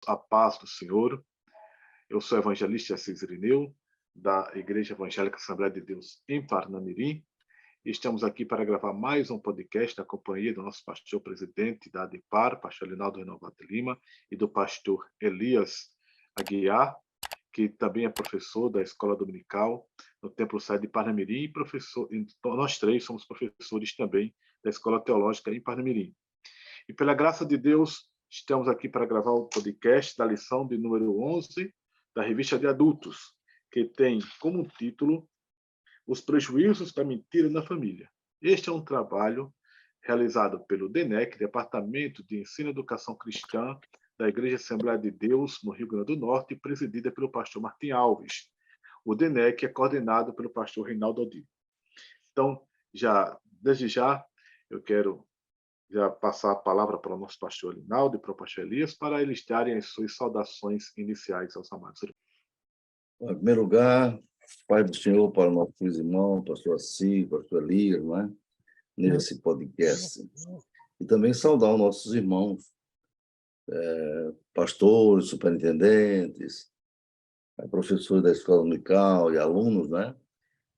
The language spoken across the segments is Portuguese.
a paz do Senhor. Eu sou o evangelista Assis Irineu, da Igreja Evangélica Assembleia de Deus em Parnamirim. Estamos aqui para gravar mais um podcast na companhia do nosso pastor presidente da ADIPAR, pastor Linaldo Renovato Lima, e do pastor Elias Aguiar, que também é professor da Escola Dominical no Templo Sede de Parnamirim, e nós três somos professores também da Escola Teológica em Parnamirim. E pela graça de Deus, estamos aqui para gravar o podcast da lição de número 11 da Revista de Adultos, que tem como título Os Prejuízos da Mentira na Família. Este é um trabalho realizado pelo DENEC, Departamento de Ensino e Educação Cristã da Igreja Assembleia de Deus, no Rio Grande do Norte, presidida pelo pastor Martim Alves. O DENEC é coordenado pelo pastor Reinaldo Aldir. Então, desde já, eu quero passar a palavra para o nosso pastor Linaldo e para o pastor Elias, para eles darem as suas saudações iniciais aos amados. Em primeiro lugar, Pai do Senhor, para nossos irmãos, pastor Assis, pastor Elias, não é? Nesse podcast. E também saudar os nossos irmãos, pastores, superintendentes, professores da escola dominical e alunos, né?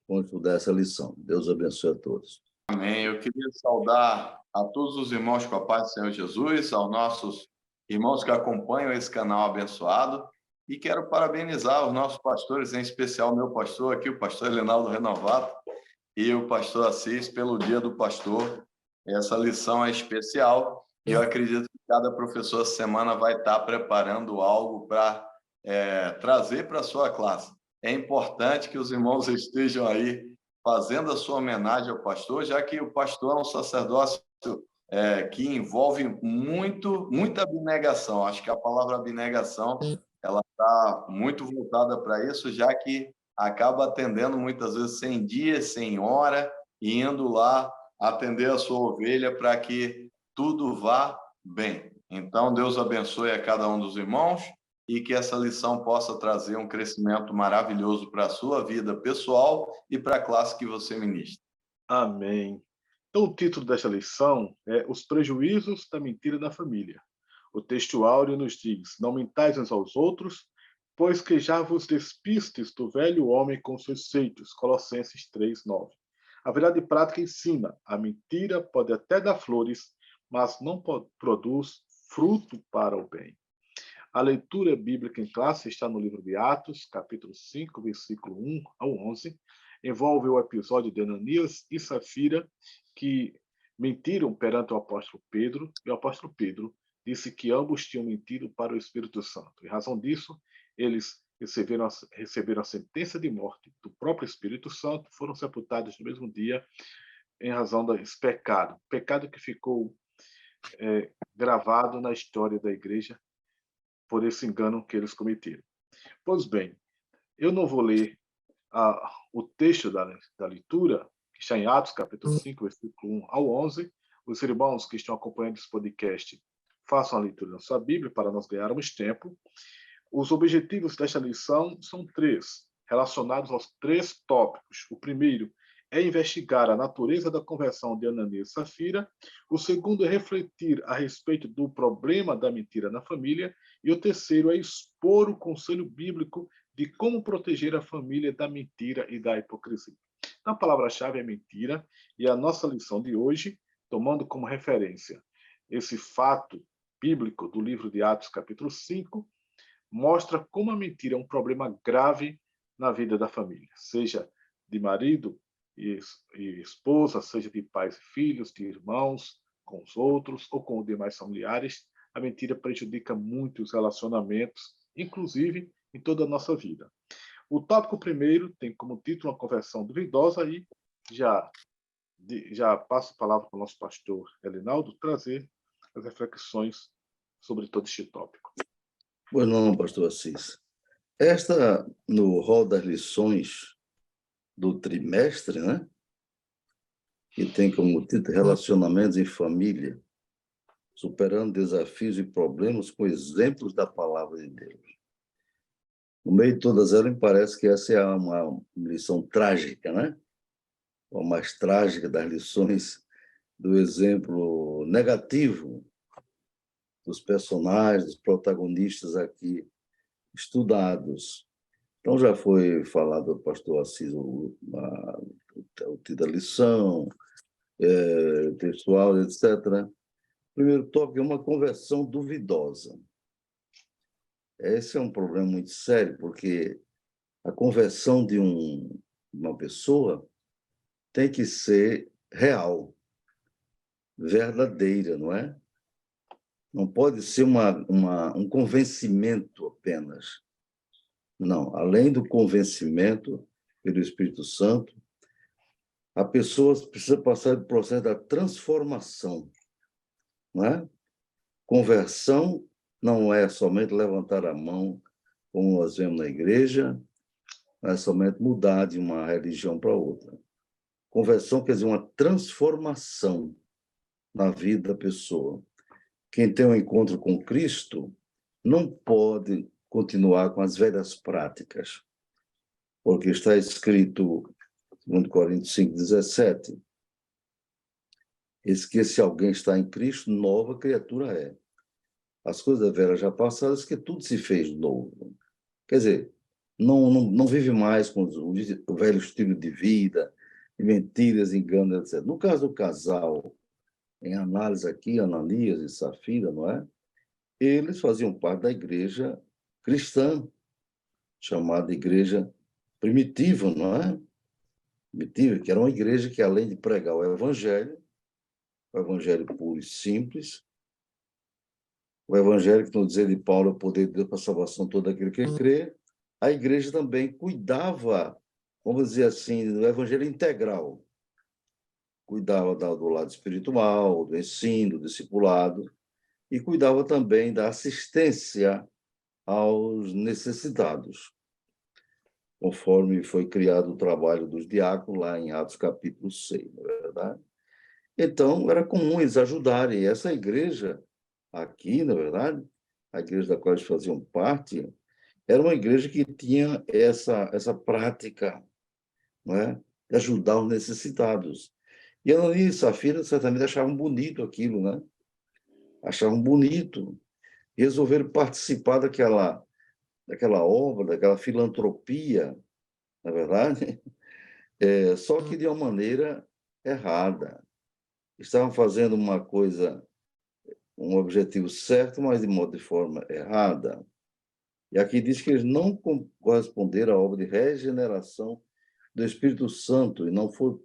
Vamos estudar essa lição. Deus abençoe a todos. Amém. Eu queria saudar a todos os irmãos com a paz do Senhor Jesus, aos nossos irmãos que acompanham esse canal abençoado, e quero parabenizar os nossos pastores, em especial meu pastor aqui, o pastor Linaldo Renovato, e o pastor Assis, pelo Dia do Pastor. Essa lição é especial e eu acredito que cada professor essa semana vai estar preparando algo para trazer para a sua classe. É importante que os irmãos estejam aí fazendo a sua homenagem ao pastor, já que o pastor é um sacerdócio que envolve muita abnegação. Acho que a palavra abnegação ela está muito voltada para isso, já que acaba atendendo muitas vezes sem dia, sem hora, e indo lá atender a sua ovelha para que tudo vá bem. Então, Deus abençoe a cada um dos irmãos e que essa lição possa trazer um crescimento maravilhoso para a sua vida pessoal e para a classe que você ministra. Amém. Então, o título desta lição é Os Prejuízos da Mentira na Família. O texto áureo nos diz: Não mentais uns aos outros, pois que já vos despistes do velho homem com seus feitos. Colossenses 3:9. A verdade prática ensina: a mentira pode até dar flores, mas não produz fruto para o bem. A leitura bíblica em classe está no livro de Atos, capítulo 5, versículo 1 ao 11. Envolve o episódio de Ananias e Safira, que mentiram perante o apóstolo Pedro, e o apóstolo Pedro disse que ambos tinham mentido para o Espírito Santo. Em razão disso, eles receberam a sentença de morte do próprio Espírito Santo, foram sepultados no mesmo dia em razão desse pecado. Pecado que ficou gravado na história da igreja por esse engano que eles cometeram. Pois bem, eu não vou ler o texto da leitura, que está em Atos, capítulo 5, versículo 1 ao 11. Os irmãos que estão acompanhando esse podcast, façam a leitura na sua Bíblia para nós ganharmos tempo. Os objetivos desta lição são três, relacionados aos três tópicos. O primeiro é investigar a natureza da conversão de Ananias e Safira. O segundo é refletir a respeito do problema da mentira na família. E o terceiro é expor o conselho bíblico de como proteger a família da mentira e da hipocrisia. Então, a palavra-chave é mentira, e a nossa lição de hoje, tomando como referência esse fato bíblico do livro de Atos, capítulo 5, mostra como a mentira é um problema grave na vida da família, seja de marido e esposa, seja de pais e filhos, de irmãos com os outros ou com os demais familiares. A mentira prejudica muito os relacionamentos, inclusive em toda a nossa vida. O tópico primeiro tem como título uma conversão duvidosa, e já passo a palavra para o nosso pastor Elinaldo trazer as reflexões sobre todo este tópico. Pois não, pastor Assis. Esta, no rol das lições do trimestre, né? Que tem como título Relacionamentos em Família, superando desafios e problemas com exemplos da palavra de Deus. No meio de todas elas, me parece que essa é uma lição trágica, né? A mais trágica das lições do exemplo negativo dos personagens, dos protagonistas aqui estudados. Então, já foi falado do pastor Assis, o da lição, textual, etc. Primeiro tópico é uma conversão duvidosa. Esse é um problema muito sério, porque a conversão de uma pessoa tem que ser real, verdadeira, não é? Não pode ser um convencimento apenas. Não, além do convencimento pelo Espírito Santo, a pessoa precisa passar pelo processo da transformação, não é? Conversão não é somente levantar a mão, como nós vemos na igreja, não é somente mudar de uma religião para outra. Conversão quer dizer uma transformação na vida da pessoa. Quem tem um encontro com Cristo não pode continuar com as velhas práticas, porque está escrito, 2 Coríntios 5,17, eis que se alguém está em Cristo, nova criatura é. As coisas velhas já passaram, que tudo se fez novo. Quer dizer, não vive mais com o velho estilo de vida, mentiras, enganos, etc. No caso do casal, em análise aqui, Ananias e Safira, não é? Eles faziam parte da igreja cristã, chamada igreja primitiva, não é? Primitiva, que era uma igreja que, além de pregar o evangelho puro e simples, o evangelho que, no dizer de Paulo, é o poder de Deus para a salvação de todo aquele que crê, a igreja também cuidava, vamos dizer assim, do evangelho integral. Cuidava do lado espiritual, do ensino, do discipulado, e cuidava também da assistência aos necessitados, conforme foi criado o trabalho dos diáconos lá em Atos capítulo 6, não é verdade? Então, era comum eles ajudarem. E essa igreja aqui, na verdade, a igreja da qual eles faziam parte, era uma igreja que tinha essa prática, não é? De ajudar os necessitados. E Ananias e Safira certamente achavam bonito aquilo, né? Achavam bonito. E resolveram participar daquela obra, daquela filantropia, na verdade, só que de uma maneira errada. Estavam fazendo uma coisa, um objetivo certo, mas de forma errada. E aqui diz que eles não corresponderam à obra de regeneração do Espírito Santo e não foram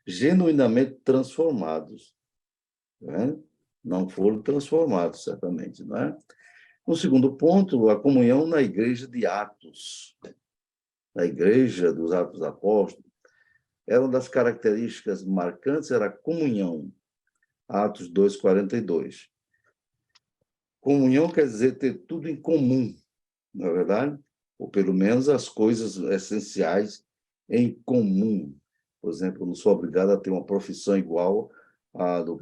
genuinamente transformados. Né? Não foram transformados, certamente. Não é? No segundo ponto, a comunhão na igreja de Atos. Na igreja dos Atos Apóstolos, era uma das características marcantes, era a comunhão. Atos 2:42. Comunhão quer dizer ter tudo em comum, não é verdade? Ou pelo menos as coisas essenciais em comum. Por exemplo, não sou obrigado a ter uma profissão igual à do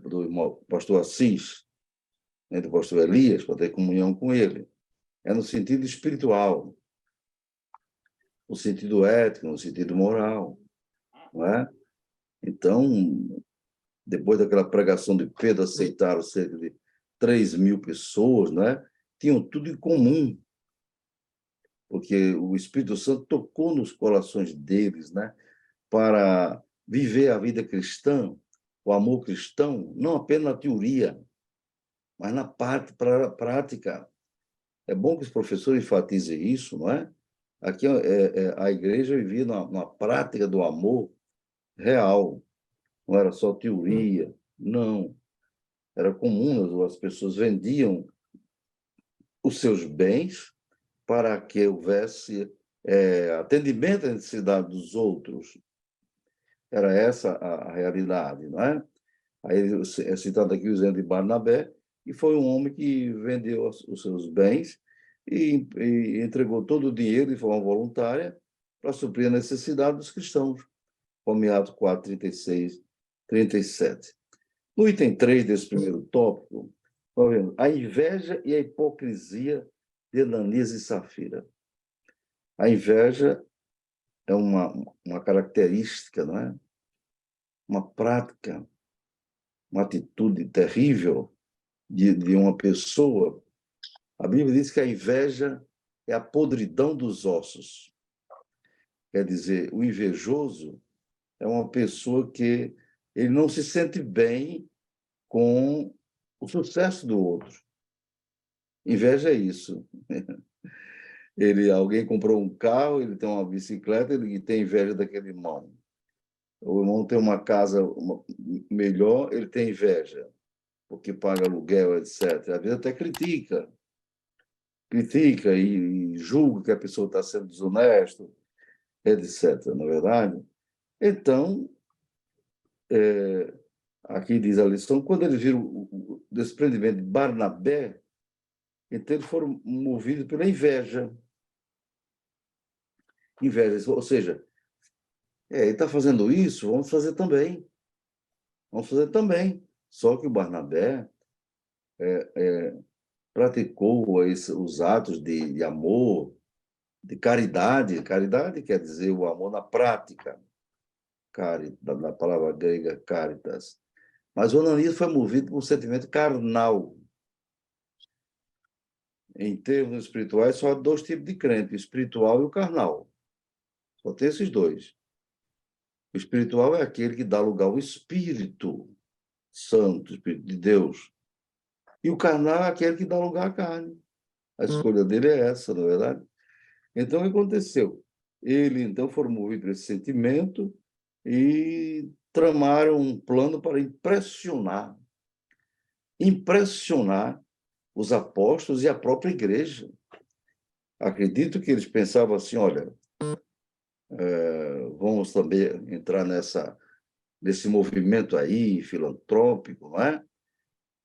pastor Assis, né, do pastor Elias, para ter comunhão com ele. É no sentido espiritual, no sentido ético, no sentido moral, não é? Então, depois daquela pregação de Pedro, aceitaram cerca de 3.000 pessoas, né? Tinham tudo em comum, porque o Espírito Santo tocou nos corações deles, né? Para viver a vida cristã, o amor cristão, não apenas na teoria, mas na prática. É bom que os professores enfatizem isso, não é? Aqui a igreja vivia na prática do amor real, não era só teoria, não. Era comum, as pessoas vendiam os seus bens para que houvesse atendimento à necessidade dos outros. Era essa a realidade, não é? Aí é citado aqui o exemplo de Barnabé, que foi um homem que vendeu os seus bens e entregou todo o dinheiro de forma voluntária para suprir a necessidade dos cristãos, como em Atos 4, 36, 37. No item 3 desse primeiro tópico, nós vemos a inveja e a hipocrisia de Ananias e Safira. A inveja é uma característica, não é? Uma prática, uma atitude terrível de uma pessoa, a Bíblia diz que a inveja é a podridão dos ossos. Quer dizer, o invejoso é uma pessoa que ele não se sente bem com o sucesso do outro. Inveja é isso. Alguém comprou um carro, ele tem uma bicicleta, ele tem inveja daquele irmão. O irmão tem uma casa melhor, ele tem inveja, porque paga aluguel, etc. Às vezes até critica e julga que a pessoa está sendo desonesta, etc. Não é verdade? Então, aqui diz a lição, quando eles viram o desprendimento de Barnabé, então eles foram movidos pela inveja. Inveja, ou seja, ele está fazendo isso, vamos fazer também. Vamos fazer também. Só que o Barnabé praticou os atos de amor, de caridade. Caridade quer dizer o amor na prática, da palavra grega caritas. Mas o Ananias foi movido por um sentimento carnal. Em termos espirituais, só há dois tipos de crente, o espiritual e o carnal. Só tem esses dois. O espiritual é aquele que dá lugar ao Espírito Santo, Espírito de Deus. E o carnal é aquele que dá lugar à carne. A escolha dele é essa, não é verdade? Então, o que aconteceu? Ele, então, foram movidos por esse sentimento e tramaram um plano para impressionar os apóstolos e a própria igreja. Acredito que eles pensavam assim, olha, vamos também entrar nesse movimento aí filantrópico, não é?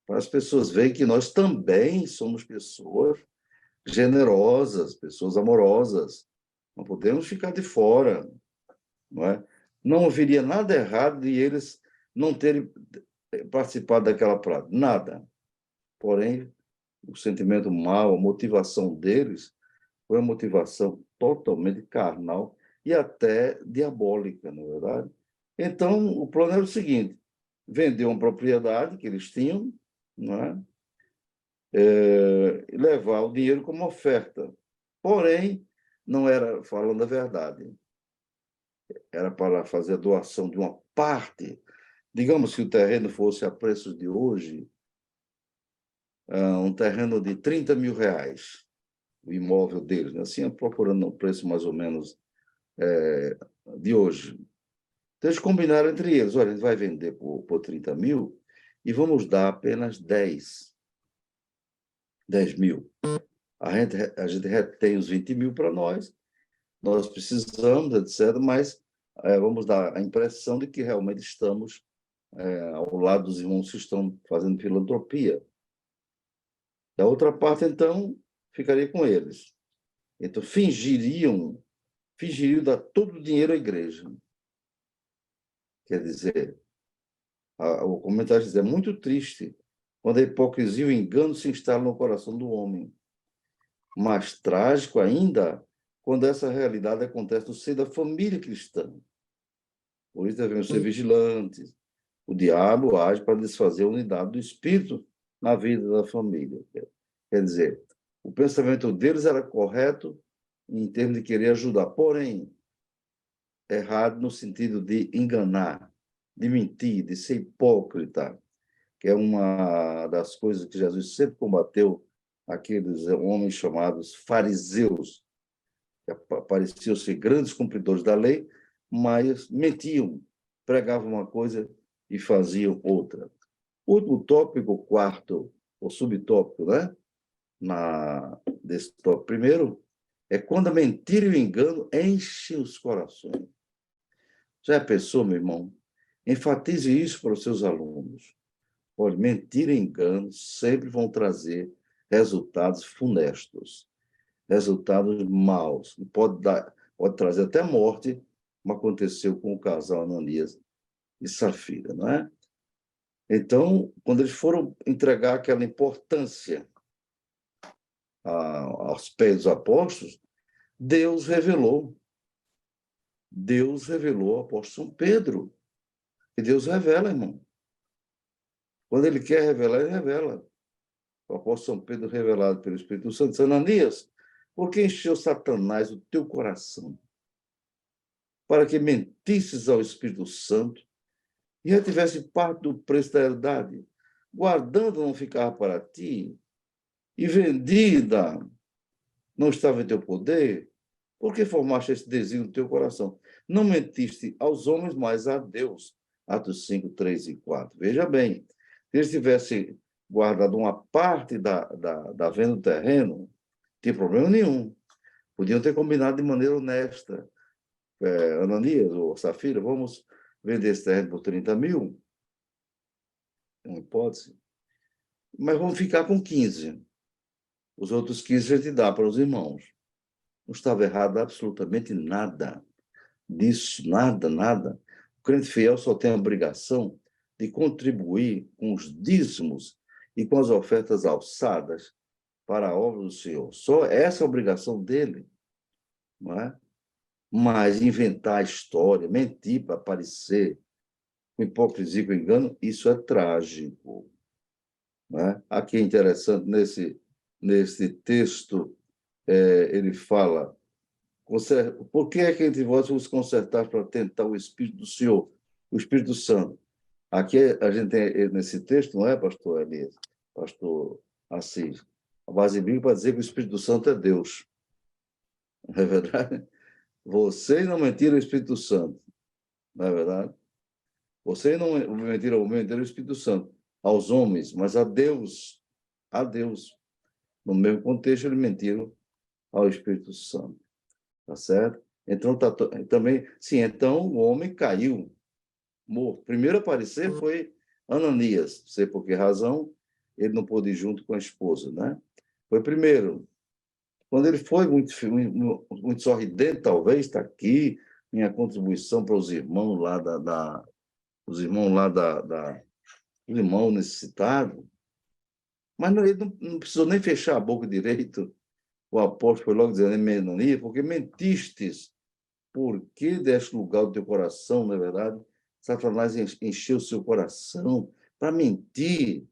Para as pessoas verem que nós também somos pessoas generosas, pessoas amorosas. Não podemos ficar de fora, não é? Não haveria nada errado de eles não terem participado daquela prática, nada. Porém, o sentimento mau, a motivação deles foi uma motivação totalmente carnal e até diabólica, não é verdade? Então, o plano era o seguinte: vender uma propriedade que eles tinham, não é? E levar o dinheiro como oferta. Porém, não era falando a verdade. Era para fazer a doação de uma parte. Digamos que o terreno fosse a preços de hoje, um terreno de 30 mil reais, o imóvel deles, né? Assim, procurando um preço mais ou menos de hoje. Então, eles combinaram entre eles: olha, a gente vai vender por 30 mil e vamos dar apenas 10 mil. A gente retém os 20 mil para nós precisamos, etc., mas vamos dar a impressão de que realmente estamos ao lado dos irmãos que estão fazendo filantropia. Da outra parte, então, ficaria com eles. Então, fingiriam dar todo o dinheiro à igreja. Quer dizer, o comentário diz, é muito triste quando a hipocrisia e o engano se instalam no coração do homem. Mais trágico ainda quando essa realidade acontece no seio da família cristã. Por isso devemos ser vigilantes. O diabo age para desfazer a unidade do espírito na vida da família. Quer dizer, o pensamento deles era correto em termos de querer ajudar, porém, errado no sentido de enganar, de mentir, de ser hipócrita, que é uma das coisas que Jesus sempre combateu aqueles homens chamados fariseus, que pareciam ser grandes cumpridores da lei, mas mentiam, pregavam uma coisa e faziam outra. O tópico quarto, o subtópico, né? Desse tópico primeiro, é quando a mentira e o engano enchem os corações. Já pensou, meu irmão? Enfatize isso para os seus alunos. Olha, mentira e engano sempre vão trazer resultados funestos, resultados maus. Pode trazer até morte, como aconteceu com o casal Ananias e Safira, não é? Então, quando eles foram entregar aquela importância aos pés dos apóstolos, Deus revelou ao apóstolo São Pedro. E Deus revela, irmão. Quando ele quer revelar, ele revela. o apóstolo São Pedro, revelado pelo Espírito Santo, disse: Ananias, por que encheu Satanás o teu coração? Para que mentisses ao Espírito Santo e retivesse parte do preço da herdade, guardando não ficava para ti, e vendida não estava em teu poder, por que formaste esse desígnio no teu coração? Não mentiste aos homens, mas a Deus. Atos 5, 3 e 4. Veja bem, se eles tivessem guardado uma parte da venda do terreno, não tinha problema nenhum. Podiam ter combinado de maneira honesta. Ananias ou Safira, vamos vender esse terreno por 30 mil? É uma hipótese. Mas vamos ficar com 15. Os outros 15 a gente dá para os irmãos. Não estava errado absolutamente nada disso, nada, nada. O crente fiel só tem a obrigação de contribuir com os dízimos e com as ofertas alçadas para a obra do Senhor. Só essa é a obrigação dele, não é? Mas inventar história, mentir para aparecer, com hipocrisia e com engano, isso é trágico. Não é? Aqui é interessante, nesse texto, ele fala: por que é que entre vós vos consertar para tentar o Espírito do Senhor, o Espírito Santo? Aqui a gente tem nesse texto, não é, pastor Elias, pastor Assis, a base bíblica para dizer que o Espírito Santo é Deus. Não é verdade? Vocês não mentiram o Espírito Santo, não é verdade? Vocês não mentiram o Espírito Santo aos homens, mas a Deus. A Deus. No mesmo contexto, eles mentiram ao Espírito Santo. Tá certo? Então, também, sim, então o homem caiu, morto. Primeiro a aparecer foi Ananias, não sei por que razão, ele não pôde ir junto com a esposa, né? Foi primeiro. Quando ele foi muito sorridente, talvez, está aqui, minha contribuição para os irmãos lá os irmãos lá os irmãos necessitados, mas ele não precisou nem fechar a boca direito. O apóstolo foi logo dizendo: Ananias, porque mentistes. Por que deste lugar ao teu coração, não é verdade? Satanás encheu o seu coração para mentir.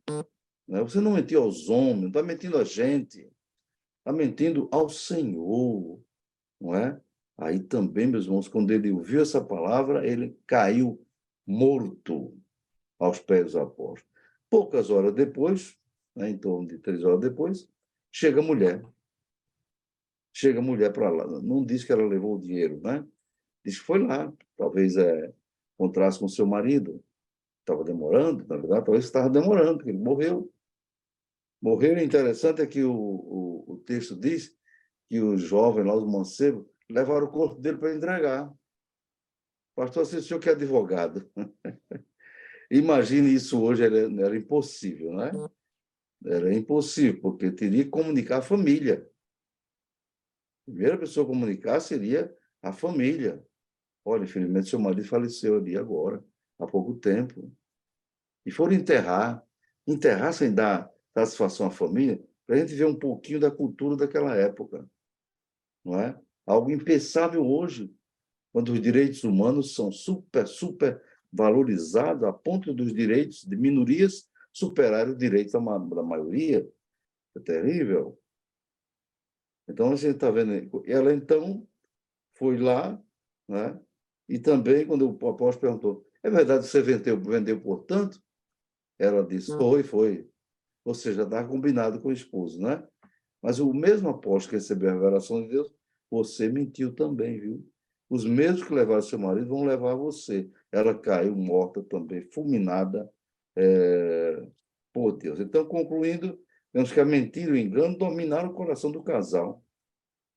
Né? Você não mentiu aos homens, não está mentindo a gente, está mentindo ao Senhor, não é? Aí também, meus irmãos, quando ele ouviu essa palavra, ele caiu morto aos pés dos apóstolos. Poucas horas depois, né, em torno de 3 horas depois, chega a mulher. Chega a mulher para lá. Não diz que ela levou o dinheiro, né? Diz que foi lá, talvez encontrasse com seu marido. Estava demorando, na verdade, talvez estava demorando, porque ele morreu. Morreu, e interessante é que o texto diz que os jovens lá, os mancebos, levaram o corpo dele para entregar. Pastor, assim, o senhor que é advogado. Imagine isso hoje, era impossível, né? Era impossível, porque teria que comunicar a família. A primeira pessoa a comunicar seria a família. Olha, infelizmente, seu marido faleceu ali agora, há pouco tempo. E foram enterrar sem dar satisfação à família, para a gente ver um pouquinho da cultura daquela época. Não é? Algo impensável hoje, quando os direitos humanos são super valorizados, a ponto dos direitos de minorias superarem os direitos da maioria. É terrível. Então, a gente está vendo. Ela, então, foi lá, né? E também, quando o apóstolo perguntou: é verdade que você vendeu por tanto? Ela disse: foi. Ou seja, estava combinado com o esposo, né? Mas o mesmo apóstolo que recebeu a revelação de Deus, você mentiu também, viu? Os mesmos que levaram seu marido vão levar você. Ela caiu morta também, fulminada por Deus. Então, concluindo, vemos que a mentira e o engano dominaram o coração do casal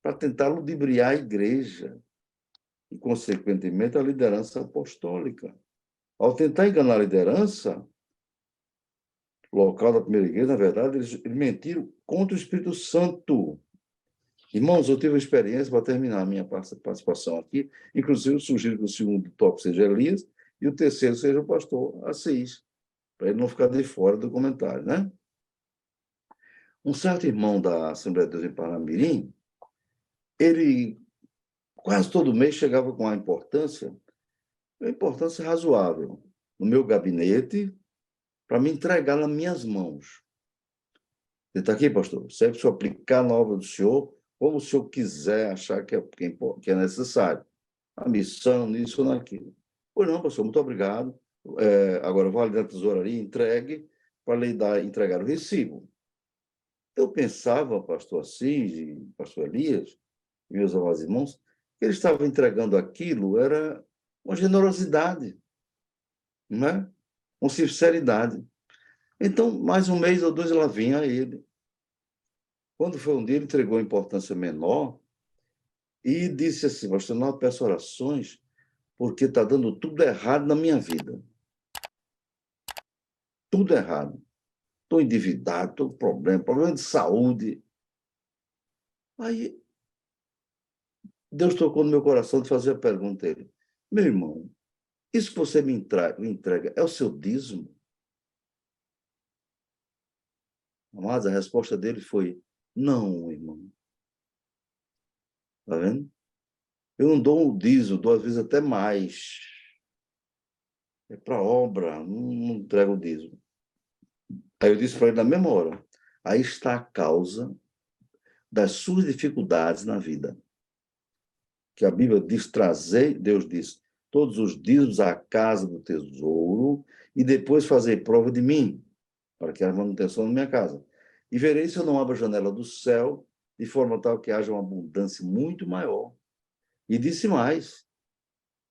para tentar ludibriar a igreja e, consequentemente, a liderança apostólica. Ao tentar enganar a liderança local da primeira igreja, na verdade, eles mentiram contra o Espírito Santo. Irmãos, eu tive uma experiência, para terminar a minha participação aqui, inclusive eu sugiro que o segundo tópico seja Elias e o terceiro seja o pastor Assis, para ele não ficar de fora do comentário, né? Um certo irmão da Assembleia de Deus em Parnamirim, ele quase todo mês chegava com uma importância razoável, no meu gabinete, para me entregar nas minhas mãos. Ele está aqui, pastor. Serve para o senhor aplicar na obra do senhor, como o senhor quiser achar que é necessário. A missão, nisso ou naquilo. Pois não, pastor, muito obrigado. Agora, vou ali na tesouraria, entregue, para lhe entregar o recibo. Eu pensava, pastor Assis e pastor Elias, meus amados irmãos, que ele estava entregando aquilo, era uma generosidade, não é? Com sinceridade. Então, mais um mês ou dois, ela vinha a ele. Quando foi um dia, ele entregou a importância menor e disse assim, pastor, não peço orações porque está dando tudo errado na minha vida. Tudo errado. Estou endividado, estou com problema de saúde. Aí, Deus tocou no meu coração de fazer a pergunta a ele. Meu irmão, isso que você me entrega é o seu dízimo? Mas a resposta dele foi, não, irmão. Está vendo? Eu não dou o dízimo, dou às vezes até mais. É para obra, não entrego o dízimo. Aí eu disse para ele na mesma hora, aí está a causa das suas dificuldades na vida. Que a Bíblia diz trazer, Deus diz, todos os dízimos à casa do tesouro e depois fazer prova de mim, para que haja manutenção na minha casa. E verei se eu não abro a janela do céu de forma tal que haja uma abundância muito maior. E disse mais,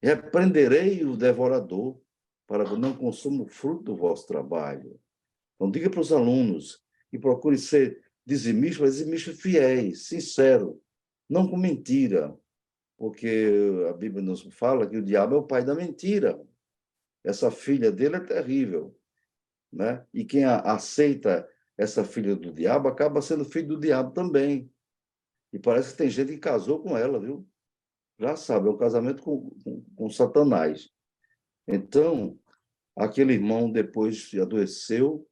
repreenderei o devorador para que não consuma o fruto do vosso trabalho. Então, diga para os alunos que procurem ser dizimistas, mas dizimistas fiéis, sinceros, não com mentira, porque a Bíblia nos fala que o diabo é o pai da mentira. Essa filha dele é terrível, né? E quem aceita essa filha do diabo acaba sendo filho do diabo também. E parece que tem gente que casou com ela, viu? Já sabe, é um casamento com Satanás. Então, aquele irmão depois adoeceu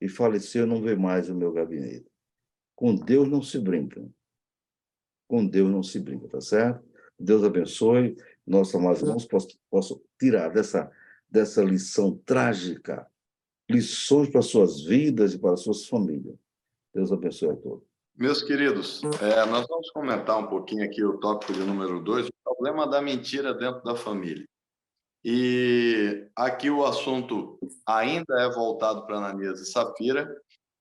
e faleceu, não vê mais o meu gabinete. Com Deus não se brinca. Com Deus não se brinca, tá certo? Deus abençoe, nossos amados irmãos possam tirar dessa lição trágica lições para suas vidas e para suas famílias. Deus abençoe a todos. Meus queridos, nós vamos comentar um pouquinho aqui o tópico de número 2, o problema da mentira dentro da família. E aqui o assunto ainda é voltado para Ananias e Safira,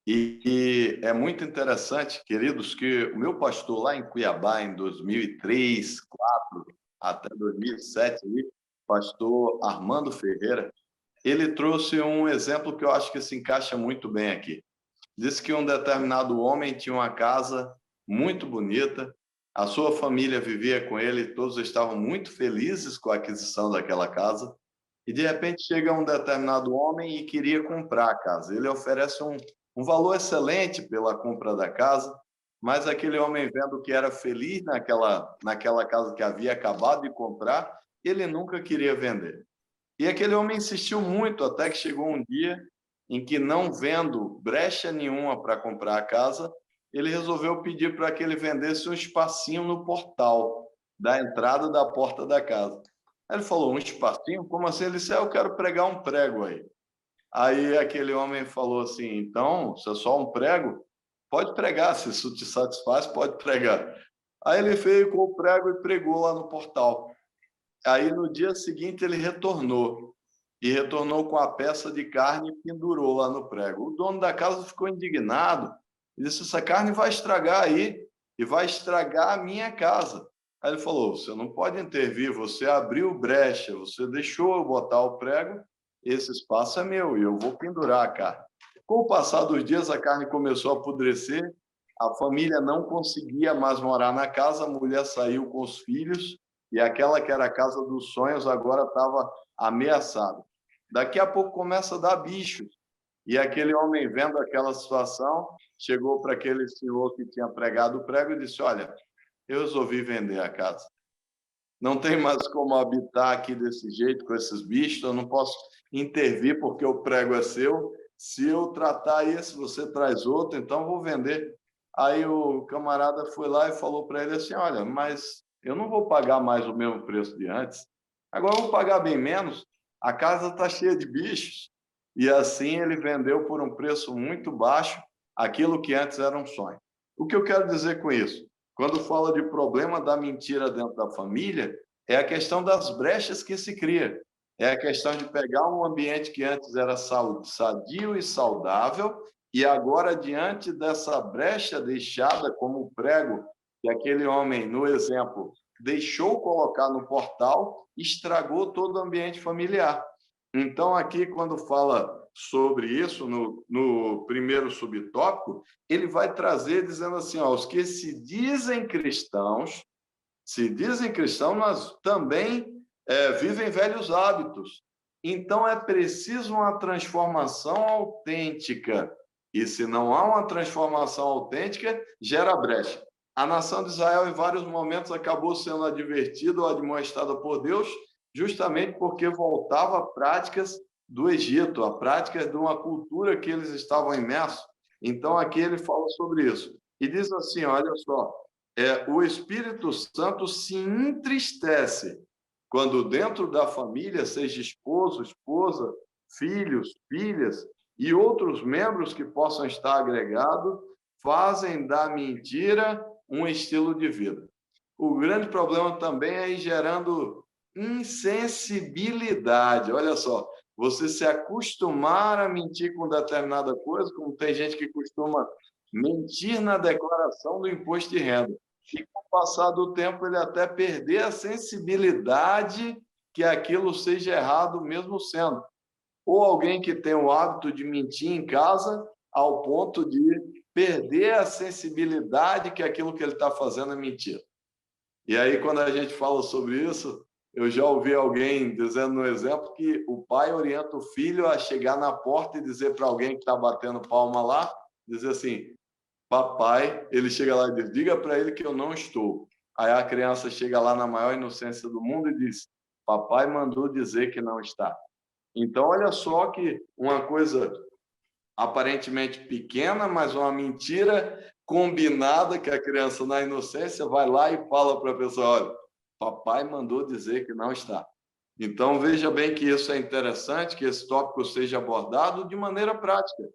e é muito interessante, queridos, que o meu pastor lá em Cuiabá, em 2003, 2004, até 2007, pastor Armando Ferreira, ele trouxe um exemplo que eu acho que se encaixa muito bem aqui. Disse que um determinado homem tinha uma casa muito bonita, a sua família vivia com ele, todos estavam muito felizes com a aquisição daquela casa, e de repente chega um determinado homem e queria comprar a casa. Ele oferece um valor excelente pela compra da casa, mas aquele homem, vendo que era feliz naquela casa que havia acabado de comprar, ele nunca queria vender. E aquele homem insistiu muito, até que chegou um dia em que, não vendo brecha nenhuma para comprar a casa, ele resolveu pedir para que ele vendesse um espacinho no portal da entrada da porta da casa. Aí ele falou, um espacinho? Como assim? Ele disse, eu quero pregar um prego aí. Aí aquele homem falou assim, então, se é só um prego, pode pregar, se isso te satisfaz, pode pregar. Aí ele veio com o prego e pregou lá no portal. Aí no dia seguinte ele retornou com a peça de carne e pendurou lá no prego. O dono da casa ficou indignado e disse, essa carne vai estragar aí e vai estragar a minha casa. Aí ele falou, você não pode intervir, você abriu brecha, você deixou eu botar o prego, esse espaço é meu e eu vou pendurar a carne. Com o passar dos dias, a carne começou a apodrecer, a família não conseguia mais morar na casa, a mulher saiu com os filhos e aquela que era a casa dos sonhos agora estava ameaçada. Daqui a pouco começa a dar bichos. E aquele homem, vendo aquela situação, chegou para aquele senhor que tinha pregado o prego e disse, olha, eu resolvi vender a casa. Não tem mais como habitar aqui desse jeito, com esses bichos, eu não posso intervir porque o prego é seu. Se eu tratar esse, você traz outro, então vou vender. Aí o camarada foi lá e falou para ele assim, olha, mas eu não vou pagar mais o mesmo preço de antes, agora eu vou pagar bem menos, a casa está cheia de bichos. E assim ele vendeu por um preço muito baixo aquilo que antes era um sonho. O que eu quero dizer com isso? Quando fala de problema da mentira dentro da família, é a questão das brechas que se cria. É a questão de pegar um ambiente que antes era sadio e saudável, e agora, diante dessa brecha deixada como prego, que aquele homem, no exemplo, deixou colocar no portal, estragou todo o ambiente familiar. Então, aqui, quando fala sobre isso, no primeiro subtópico, ele vai trazer dizendo assim, ó, os que se dizem cristãos, mas também vivem velhos hábitos. Então, é preciso uma transformação autêntica. E se não há uma transformação autêntica, gera brecha. A nação de Israel, em vários momentos, acabou sendo advertida ou admoestada por Deus, justamente porque voltava a práticas do Egito, a práticas de uma cultura que eles estavam imersos. Então, aqui ele fala sobre isso. E diz assim, olha só, o Espírito Santo se entristece quando dentro da família, seja esposo, esposa, filhos, filhas e outros membros que possam estar agregados, fazem da mentira um estilo de vida. O grande problema também é ir gerando insensibilidade. Olha só, você se acostumar a mentir com determinada coisa, como tem gente que costuma mentir na declaração do imposto de renda. E com o passar do tempo, ele até perder a sensibilidade que aquilo seja errado mesmo sendo. Ou alguém que tem o hábito de mentir em casa ao ponto de perder a sensibilidade que aquilo que ele está fazendo é mentira. E aí, quando a gente fala sobre isso, eu já ouvi alguém dizendo no exemplo que o pai orienta o filho a chegar na porta e dizer para alguém que está batendo palma lá, dizer assim, papai, ele chega lá e diz, diga para ele que eu não estou. Aí a criança chega lá na maior inocência do mundo e diz, papai mandou dizer que não está. Então, olha só que uma coisa aparentemente pequena, mas uma mentira combinada que a criança, na inocência, vai lá e fala para a pessoa, olha, papai mandou dizer que não está. Então, veja bem que isso é interessante, que esse tópico seja abordado de maneira prática,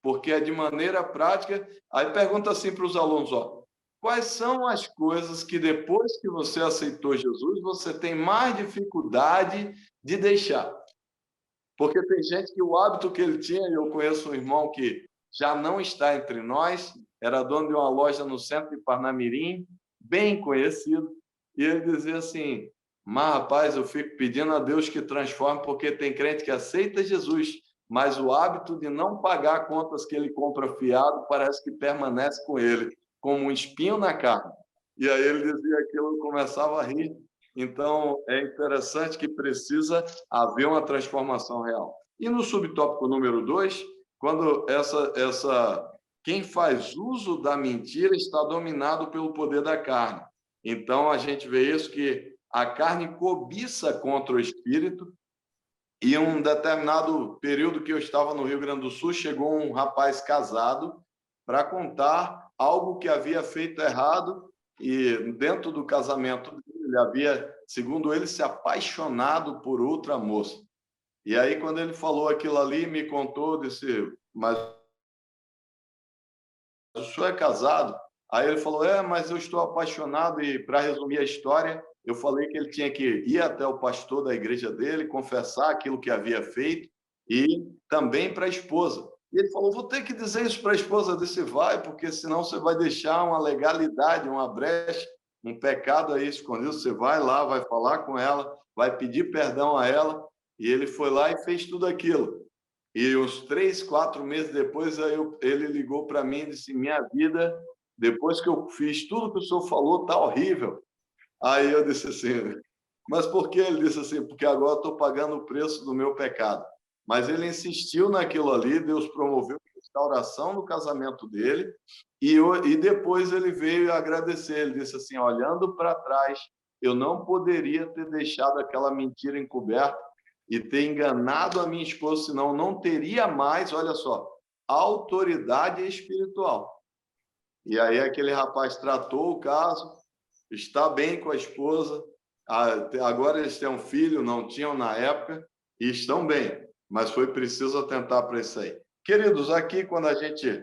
porque é de maneira prática. Aí pergunta assim para os alunos, ó, quais são as coisas que depois que você aceitou Jesus, você tem mais dificuldade de deixar? Porque tem gente que o hábito que ele tinha, eu conheço um irmão que já não está entre nós, era dono de uma loja no centro de Parnamirim, bem conhecido, e ele dizia assim, mas rapaz, eu fico pedindo a Deus que transforme, porque tem crente que aceita Jesus, mas o hábito de não pagar contas que ele compra fiado parece que permanece com ele, como um espinho na carne. E aí ele dizia aquilo, eu começava a rir. Então, é interessante que precisa haver uma transformação real. E no subtópico número 2, quando quem faz uso da mentira está dominado pelo poder da carne. Então, a gente vê isso, que a carne cobiça contra o espírito. E um determinado período que eu estava no Rio Grande do Sul, chegou um rapaz casado para contar algo que havia feito errado, e dentro do casamento dele, ele havia, segundo ele, se apaixonado por outra moça. E aí, quando ele falou aquilo ali, me contou, disse, mas o senhor é casado? Aí ele falou, mas eu estou apaixonado. E, para resumir a história, eu falei que ele tinha que ir até o pastor da igreja dele, confessar aquilo que havia feito, e também para a esposa. E ele falou, vou ter que dizer isso para a esposa. Eu disse, vai, porque senão você vai deixar uma legalidade, uma brecha, um pecado aí escondido. Você vai lá, vai falar com ela, vai pedir perdão a ela. E ele foi lá e fez tudo aquilo. E uns 3, 4 meses depois, ele ligou para mim e disse, minha vida, depois que eu fiz tudo que o senhor falou, está horrível. Aí eu disse assim, mas por que? Ele disse assim, porque agora estou pagando o preço do meu pecado. Mas ele insistiu naquilo ali, Deus promoveu a restauração do casamento dele, e depois ele veio agradecer. Ele disse assim, olhando para trás, eu não poderia ter deixado aquela mentira encoberta e ter enganado a minha esposa, senão não teria mais, olha só, autoridade espiritual. E aí aquele rapaz tratou o caso, está bem com a esposa, agora eles têm um filho, não tinham na época, e estão bem, mas foi preciso atentar para isso aí. Queridos, aqui quando a gente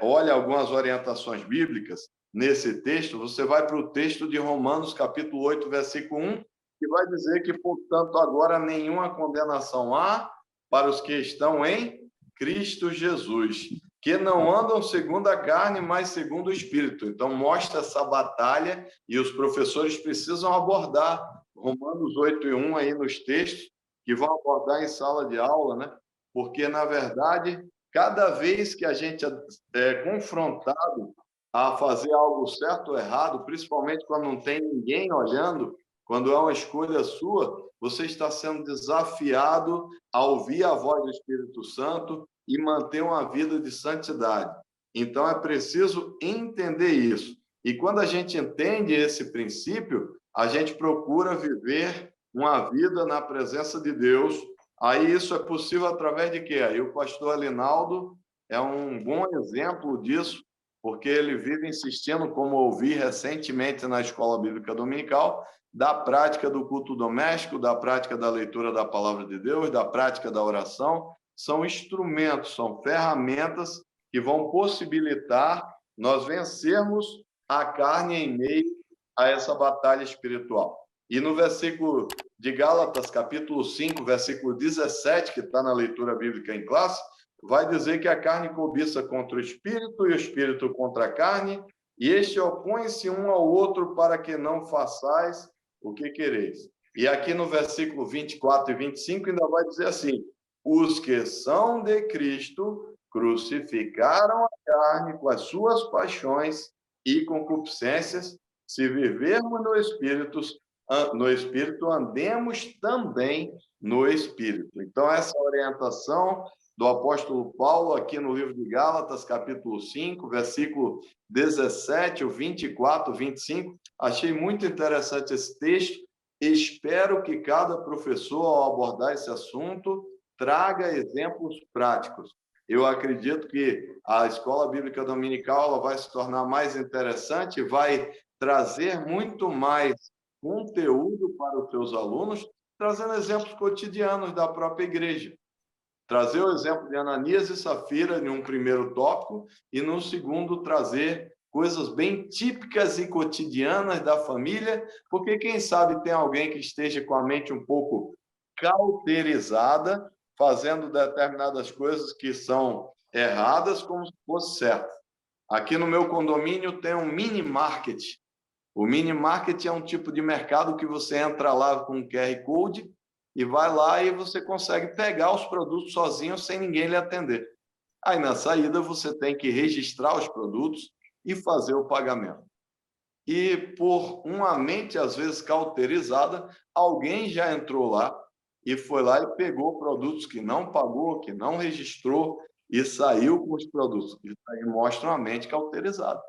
olha algumas orientações bíblicas nesse texto, você vai para o texto de Romanos, capítulo 8, versículo 1, que vai dizer que, portanto, agora nenhuma condenação há para os que estão em Cristo Jesus, que não andam segundo a carne, mas segundo o Espírito. Então, mostra essa batalha e os professores precisam abordar Romanos 8 e 1 aí nos textos, que vão abordar em sala de aula, né? Porque, na verdade, cada vez que a gente é confrontado a fazer algo certo ou errado, principalmente quando não tem ninguém olhando, quando é uma escolha sua, você está sendo desafiado a ouvir a voz do Espírito Santo e manter uma vida de santidade. Então, é preciso entender isso. E quando a gente entende esse princípio, a gente procura viver uma vida na presença de Deus. Aí isso é possível através de quê? Aí o pastor Alinaldo é um bom exemplo disso, porque ele vive insistindo, como ouvi recentemente na Escola Bíblica Dominical, da prática do culto doméstico, da prática da leitura da Palavra de Deus, da prática da oração. São instrumentos, são ferramentas que vão possibilitar nós vencermos a carne em meio a essa batalha espiritual. E no versículo de Gálatas, capítulo 5, versículo 17, que está na leitura bíblica em classe, vai dizer que a carne cobiça contra o espírito e o espírito contra a carne, e este opõe-se um ao outro para que não façais o que quereis. E aqui no versículo 24 e 25 ainda vai dizer assim: os que são de Cristo crucificaram a carne com as suas paixões e concupiscências. Se vivermos no Espírito, andemos também no Espírito. Então, essa orientação do apóstolo Paulo aqui no livro de Gálatas, capítulo 5, versículo 17, o 24, 25. Achei muito interessante esse texto. Espero que cada professor, ao abordar esse assunto, traga exemplos práticos. Eu acredito que a Escola Bíblica Dominical ela vai se tornar mais interessante, vai trazer muito mais conteúdo para os seus alunos, trazendo exemplos cotidianos da própria igreja. Trazer o exemplo de Ananias e Safira em um primeiro tópico e no segundo trazer coisas bem típicas e cotidianas da família, porque quem sabe tem alguém que esteja com a mente um pouco cauterizada, fazendo determinadas coisas que são erradas como se fosse certo. Aqui no meu condomínio tem um mini market. O mini market é um tipo de mercado que você entra lá com um QR Code e vai lá e você consegue pegar os produtos sozinho sem ninguém lhe atender. Aí na saída você tem que registrar os produtos e fazer o pagamento. E por uma mente às vezes cauterizada, alguém já entrou lá e foi lá e pegou produtos que não pagou, que não registrou e saiu com os produtos. Isso aí mostra uma mente cauterizada.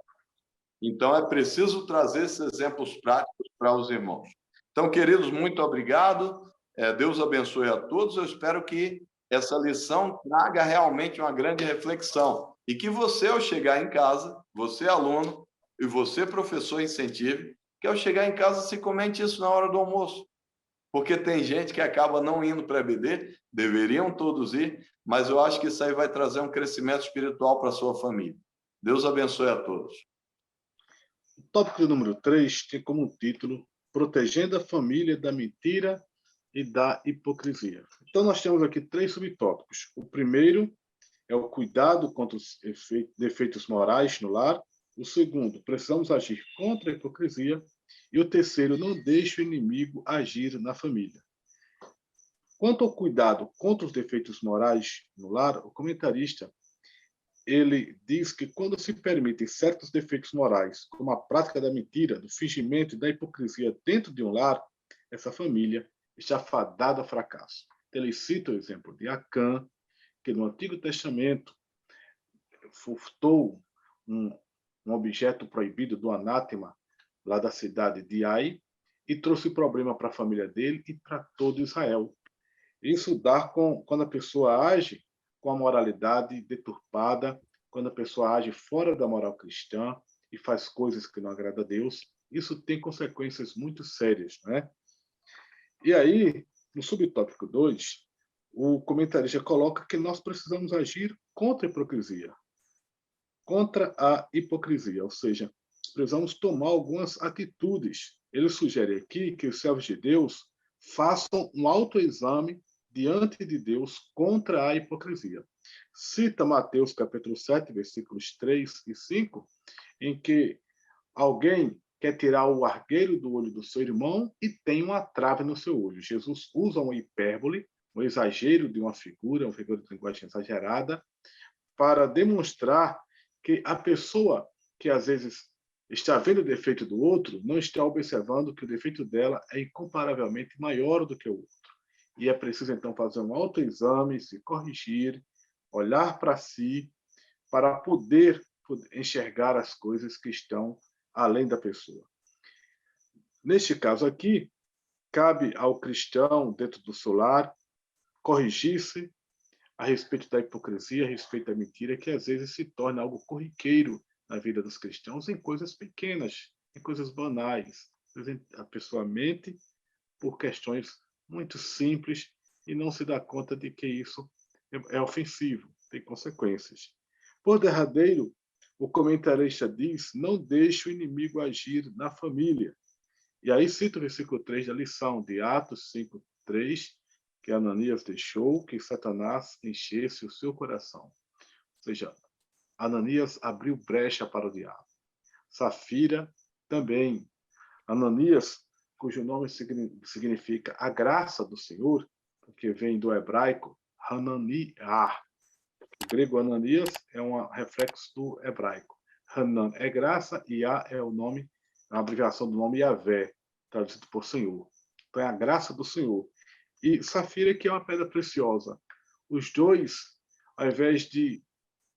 Então, é preciso trazer esses exemplos práticos para os irmãos. Então, queridos, muito obrigado. Deus abençoe a todos. Eu espero que essa lição traga realmente uma grande reflexão. E que você, ao chegar em casa, você, aluno, e você, professor, incentive, que ao chegar em casa se comente isso na hora do almoço. Porque tem gente que acaba não indo para a EBD, deveriam todos ir, mas eu acho que isso aí vai trazer um crescimento espiritual para a sua família. Deus abençoe a todos. O tópico número 3 tem como título Protegendo a Família da Mentira e da Hipocrisia. Então, nós temos aqui 3 subtópicos. O primeiro é o cuidado contra os defeitos morais no lar. O segundo, precisamos agir contra a hipocrisia. E o terceiro, não deixe o inimigo agir na família. Quanto ao cuidado contra os defeitos morais no lar, o comentarista ele diz que quando se permitem certos defeitos morais, como a prática da mentira, do fingimento e da hipocrisia dentro de um lar, essa família está fadada a fracasso. Ele cita o exemplo de Acã, que no Antigo Testamento furtou um objeto proibido do anátema lá da cidade de Ai e trouxe problema para a família dele e para todo Israel. Isso dá quando a pessoa age com a moralidade deturpada, quando a pessoa age fora da moral cristã e faz coisas que não agradam a Deus, isso tem consequências muito sérias, né? E aí, no subtópico 2, o comentarista coloca que nós precisamos agir contra a hipocrisia. contra a hipocrisia, ou seja, precisamos tomar algumas atitudes. Ele sugere aqui que os servos de Deus façam um autoexame diante de Deus contra a hipocrisia. Cita Mateus capítulo 7, versículos 3 e 5, em que alguém quer tirar o argueiro do olho do seu irmão e tem uma trave no seu olho. Jesus usa uma hipérbole, um exagero de uma figura de linguagem exagerada, para demonstrar que a pessoa que às vezes está vendo o defeito do outro não está observando que o defeito dela é incomparavelmente maior do que o outro. E é preciso, então, fazer um autoexame, se corrigir, olhar para si, para poder enxergar as coisas que estão além da pessoa. Neste caso aqui, cabe ao cristão, dentro do seu lar, corrigir-se a respeito da hipocrisia, a respeito da mentira, que às vezes se torna algo corriqueiro na vida dos cristãos, em coisas pequenas, em coisas banais. A pessoa mente por questões muito simples e não se dá conta de que isso é ofensivo, tem consequências. Por derradeiro, o comentarista diz: não deixe o inimigo agir na família. E aí cita o versículo 3 da lição de Atos 5, 3, que Ananias deixou que Satanás enchesse o seu coração. Ou seja, Ananias abriu brecha para o diabo. Safira também. Ananias, cujo nome significa a graça do Senhor, porque vem do hebraico Hananiah. O grego Ananias é um reflexo do hebraico. Hanan é graça e Yah é o nome, a abreviação do nome Yahvé, traduzido por Senhor. Então é a graça do Senhor. E Safira, que é uma pedra preciosa. Os dois, ao invés de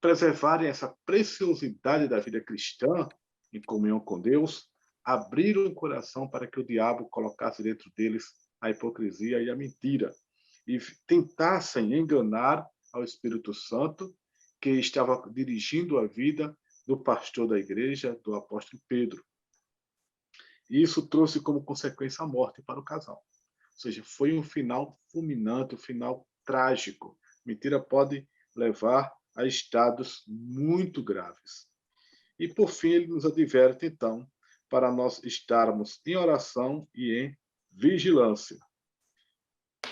preservarem essa preciosidade da vida cristã, em comunhão com Deus, abriram o coração para que o diabo colocasse dentro deles a hipocrisia e a mentira, e tentassem enganar ao Espírito Santo, que estava dirigindo a vida do pastor da igreja, do apóstolo Pedro. E isso trouxe como consequência a morte para o casal. Ou seja, foi um final fulminante, um final trágico. Mentira pode levar a estados muito graves. E, por fim, ele nos adverte, então, para nós estarmos em oração e em vigilância.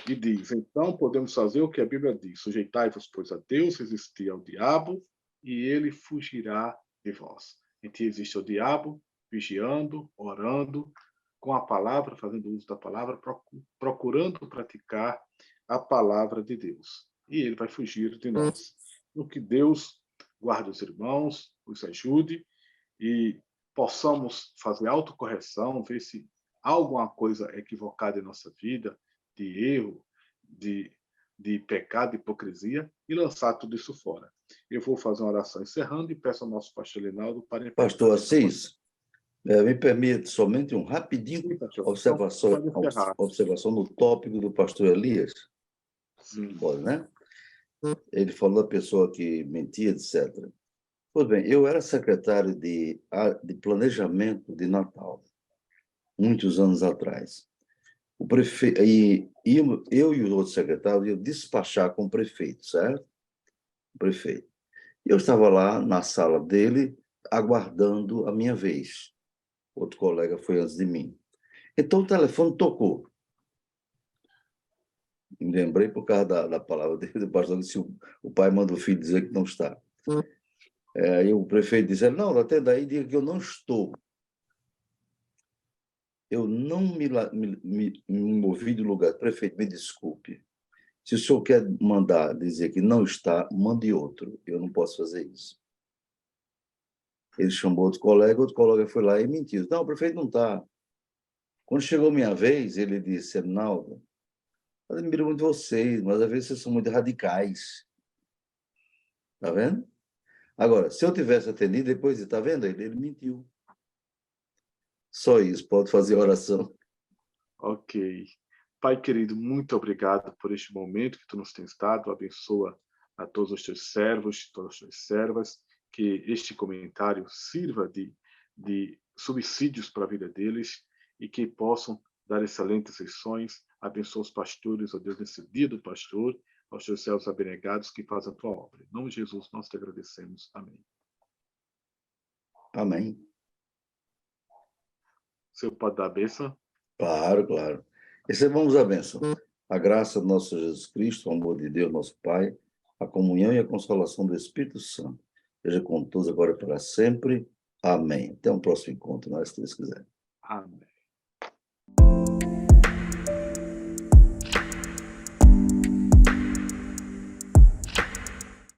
E diz, então, podemos fazer o que a Bíblia diz: sujeitai-vos, pois, a Deus, resisti ao diabo, e ele fugirá de vós. Em ti existe o diabo, vigiando, orando, com a palavra, fazendo uso da palavra, procurando praticar a palavra de Deus. E ele vai fugir de nós. No que Deus guarde os irmãos, os ajude e possamos fazer autocorreção, ver se há alguma coisa equivocada em nossa vida, de erro, de pecado, de hipocrisia, e lançar tudo isso fora. Eu vou fazer uma oração encerrando e peço ao nosso pastor Linaldo para... Pastor Assis, me permite somente um rapidinho Sim, observação no tópico do pastor Elias. Sim. Pode, né? Ele falou da pessoa que mentia, etc. Pois bem, eu era secretário de planejamento de Natal, muitos anos atrás. O prefeito, eu e os outros secretários iam despachar com o prefeito, certo? O prefeito. Eu estava lá na sala dele, aguardando a minha vez. Outro colega foi antes de mim. Então o telefone tocou. Me lembrei por causa da palavra dele, do pastor, se o pai manda o filho dizer que não está. Aí o prefeito disse: não, atenda aí, diga que eu não estou. Eu não me movi do lugar. Prefeito, me desculpe. Se o senhor quer mandar dizer que não está, mande outro. Eu não posso fazer isso. Ele chamou outro colega foi lá e mentiu. Não, o prefeito não está. Quando chegou minha vez, ele disse: Arnaldo, eu admiro muito vocês, mas às vezes vocês são muito radicais. Está vendo? Agora, se eu tivesse atendido, depois, está vendo? Ele mentiu. Só isso, pode fazer oração. Ok. Pai querido, muito obrigado por este momento que tu nos tens dado. Abençoa a todos os teus servos, todas as tuas servas, que este comentário sirva de subsídios para a vida deles e que possam dar excelentes lições. Abençoa os pastores, ó Deus, nesse dia do pastor, aos teus céus abnegados que fazem a tua obra. Em nome de Jesus, nós te agradecemos. Amém. Amém. O senhor pode dar a bênção? Claro, claro. Recebamos a bênção. A graça do nosso Jesus Cristo, o amor de Deus, nosso Pai, a comunhão e a consolação do Espírito Santo. Seja com todos agora e para sempre. Amém. Até um próximo encontro, se Deus quiser. Amém.